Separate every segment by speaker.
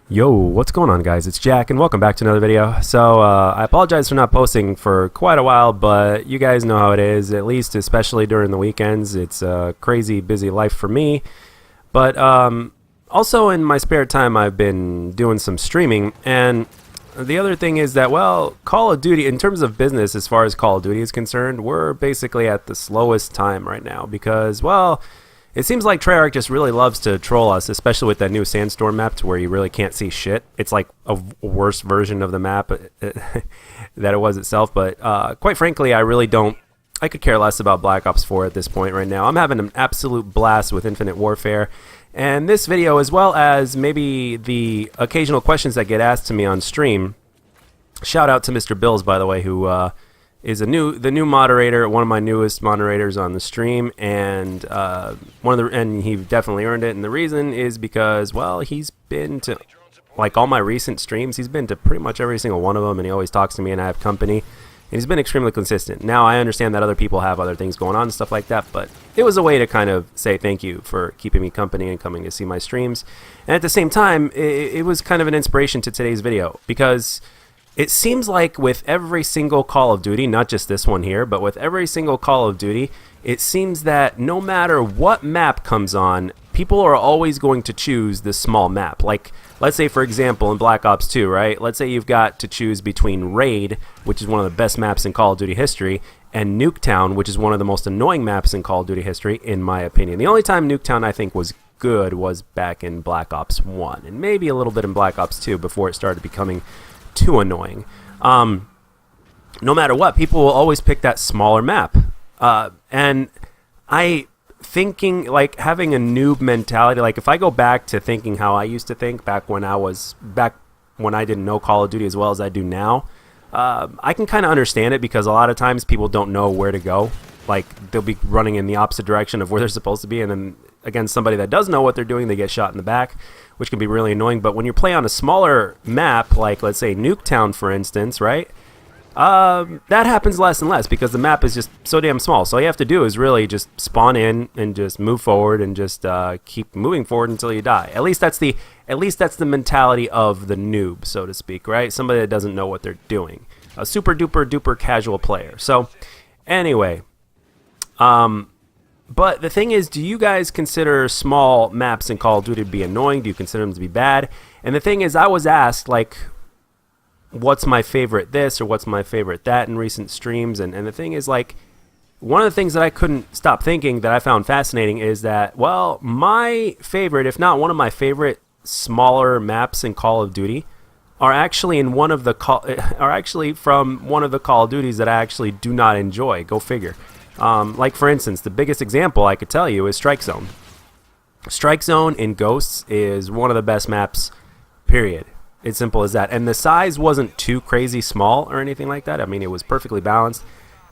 Speaker 1: Yo, what's going on, guys? It's Jack, and welcome back to another video. So, I apologize for not posting for quite a while, but you guys know how it is, at least especially during the weekends. It's a crazy busy life for me. But also in my spare time, I've been doing some streaming, and the other thing is that, well, Call of Duty, in terms of business, as far as Call of Duty is concerned, we're basically at the slowest time right now because, well, it seems like Treyarch just really loves to troll us, especially with that new Sandstorm map to where you really can't see shit. It's like a worse version of the map that it was itself. But quite frankly, I could care less about Black Ops 4 at this point right now. I'm having an absolute blast with Infinite Warfare. And this video, as well as maybe the occasional questions that get asked to me on stream, shout out to Mr. Bills, by the way, who is the new moderator, one of my newest moderators on the stream, and and he definitely earned it. And the reason is because, well, he's been to like all my recent streams. He's been to pretty much every single one of them, and he always talks to me, and I have company. And he's been extremely consistent. Now I understand that other people have other things going on and stuff like that, but it was a way to kind of say thank you for keeping me company and coming to see my streams. And at the same time, it was kind of an inspiration to today's video because it seems like with every single Call of Duty, not just this one here, but with every single Call of Duty, it seems that no matter what map comes on, people are always going to choose the small map. Like, let's say, for example, in Black Ops 2, right? Let's say you've got to choose between Raid, which is one of the best maps in Call of Duty history, and Nuketown, which is one of the most annoying maps in Call of Duty history, in my opinion. The only time Nuketown, I think, was good was back in Black Ops 1, and maybe a little bit in Black Ops 2 before it started becoming too annoying. No matter what, people will always pick that smaller map. And thinking, like, having a noob mentality, like if I go back to thinking how I used to think back when I didn't know Call of Duty as well as I do now, I can kind of understand it because a lot of times people don't know where to go. Like, they'll be running in the opposite direction of where they're supposed to be, and then against somebody that does know what they're doing, they get shot in the back, which can be really annoying. But when you play on a smaller map, like let's say Nuketown, for instance, right? That happens less and less because the map is just so damn small. So all you have to do is really just spawn in and just move forward and just keep moving forward until you die. At least that's the mentality of the noob, so to speak, right? Somebody that doesn't know what they're doing, a super duper casual player. So anyway, but the thing is, do you guys consider small maps in Call of Duty to be annoying? Do you consider them to be bad? And the thing is, I was asked, like, what's my favorite this or what's my favorite that in recent streams. And the thing is, like, one of the things that I couldn't stop thinking that I found fascinating is that, well, my favorite, if not one of my favorite smaller maps in Call of Duty are actually from one of the Call of Duties that I actually do not enjoy. Go figure. Like, for instance, the biggest example I could tell you is Strike Zone. Strike Zone in Ghosts is one of the best maps, period. It's simple as that. And the size wasn't too crazy small or anything like that. I mean, it was perfectly balanced.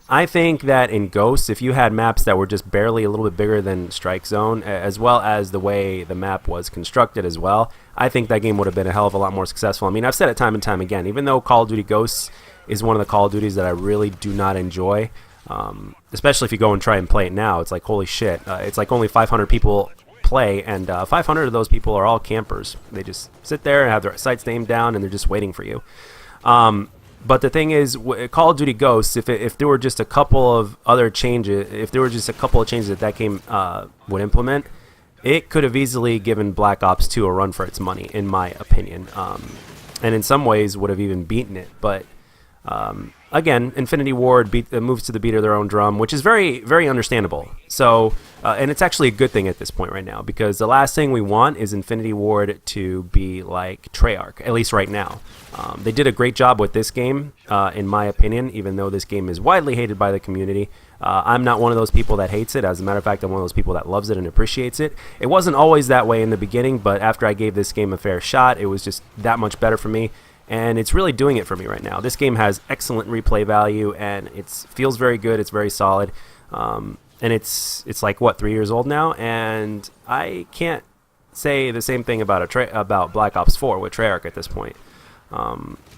Speaker 1: I think that in Ghosts, if you had maps that were just barely a little bit bigger than Strike Zone, as well as the way the map was constructed as well, I think that game would have been a hell of a lot more successful. I mean, I've said it time and time again, even though Call of Duty Ghosts is one of the Call of Duties that I really do not enjoy, especially if you go and try and play it now, it's like, holy shit, it's like only 500 people play, and 500 of those people are all campers. They just sit there and have their sights aimed down, and they're just waiting for you. But the thing is, Call of Duty Ghosts, if there were just a couple of other changes, that game would implement, it could have easily given Black Ops 2 a run for its money, in my opinion, and in some ways would have even beaten it. But again, Infinity Ward moves to the beat of their own drum, which is very, very understandable. So, and it's actually a good thing at this point right now, because the last thing we want is Infinity Ward to be like Treyarch, at least right now. They did a great job with this game, in my opinion, even though this game is widely hated by the community. I'm not one of those people that hates it. As a matter of fact, I'm one of those people that loves it and appreciates it. It wasn't always that way in the beginning, but after I gave this game a fair shot, it was just that much better for me. And it's really doing it for me right now. This game has excellent replay value, and it feels very good. It's very solid, and it's like, what, 3 years old now, and I can't say the same thing about about Black Ops 4 with Treyarch at this point.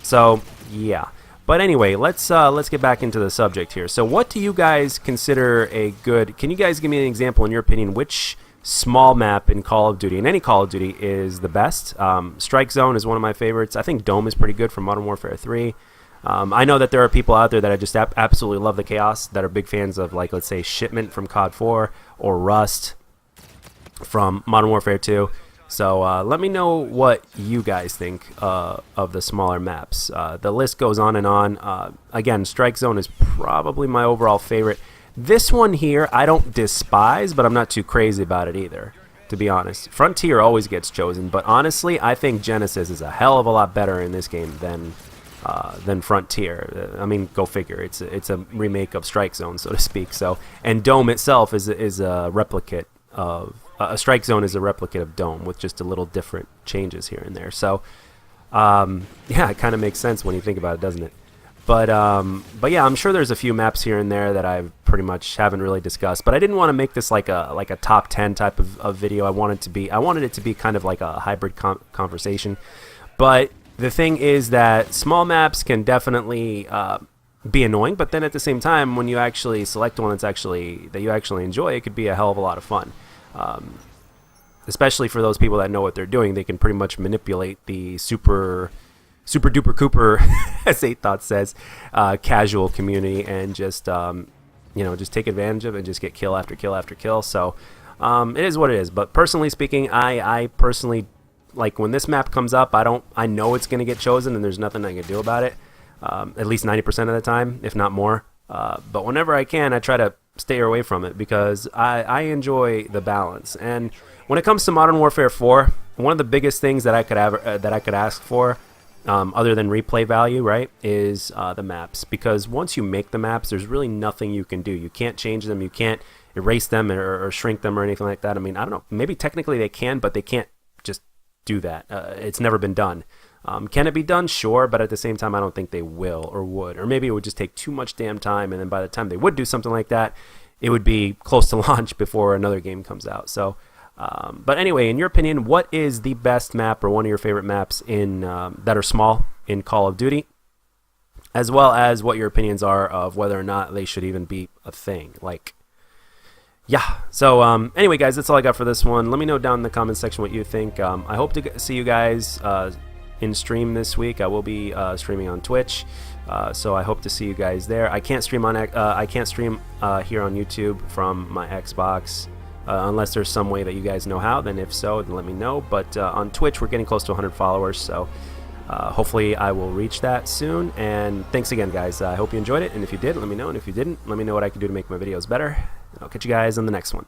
Speaker 1: So yeah. But anyway, let's get back into the subject here. So what do you guys consider a good? Can you guys give me an example, in your opinion, which small map in Call of Duty, and any Call of Duty, is the best. Strike Zone is one of my favorites. I think Dome is pretty good from Modern Warfare 3. I know that there are people out there that just absolutely love the chaos, that are big fans of, like, let's say, Shipment from COD 4 or Rust from Modern Warfare 2. So let me know what you guys think of the smaller maps. The list goes on and on. Again, Strike Zone is probably my overall favorite. This one here I don't despise, but I'm not too crazy about it either, to be honest. Frontier always gets chosen, but honestly, I think Genesis is a hell of a lot better in this game than Frontier. I mean, go figure. It's a remake of Strike Zone, so to speak. So, and Dome itself is a replicate of Strike Zone is a replicate of Dome with just a little different changes here and there. So, yeah, it kind of makes sense when you think about it, doesn't it? But yeah, I'm sure there's a few maps here and there that I pretty much haven't really discussed. But I didn't want to make this like a top 10 type of video. I wanted it to be kind of like a hybrid conversation. But the thing is that small maps can definitely be annoying. But then at the same time, when you actually select one that you actually enjoy, it could be a hell of a lot of fun. Especially for those people that know what they're doing, they can pretty much manipulate the super duper Cooper, as 8 Thoughts says, casual community, and just just take advantage of it and just get kill after kill after kill. So it is what it is. But personally speaking, I personally, like, when this map comes up, I know it's going to get chosen, and there's nothing I can do about it. At least 90% of the time, if not more. But whenever I can, I try to stay away from it because I enjoy the balance. And when it comes to Modern Warfare 4, one of the biggest things that I could ask for, other than replay value, right, is the maps. Because once you make the maps, there's really nothing you can do. You can't change them. You can't erase them or shrink them or anything like that. I mean, I don't know. Maybe technically they can, but they can't just do that. It's never been done. Can it be done? Sure, but at the same time, I don't think they will or would. Or maybe it would just take too much damn time, and then by the time they would do something like that, it would be close to launch before another game comes out. So, but anyway, in your opinion, what is the best map or one of your favorite maps in that are small in Call of Duty? As well as what your opinions are of whether or not they should even be a thing. Like, yeah. So anyway, guys, that's all I got for this one. Let me know down in the comments section what you think. I hope to see you guys in stream this week. I will be streaming on Twitch, so I hope to see you guys there. I can't stream here on YouTube from my Xbox unless there's some way that you guys know how. Then if so, then let me know. But on Twitch, we're getting close to 100 followers, so hopefully I will reach that soon. And thanks again, guys. I hope you enjoyed it, and if you did, let me know. And if you didn't, let me know what I can do to make my videos better. And I'll catch you guys on the next one.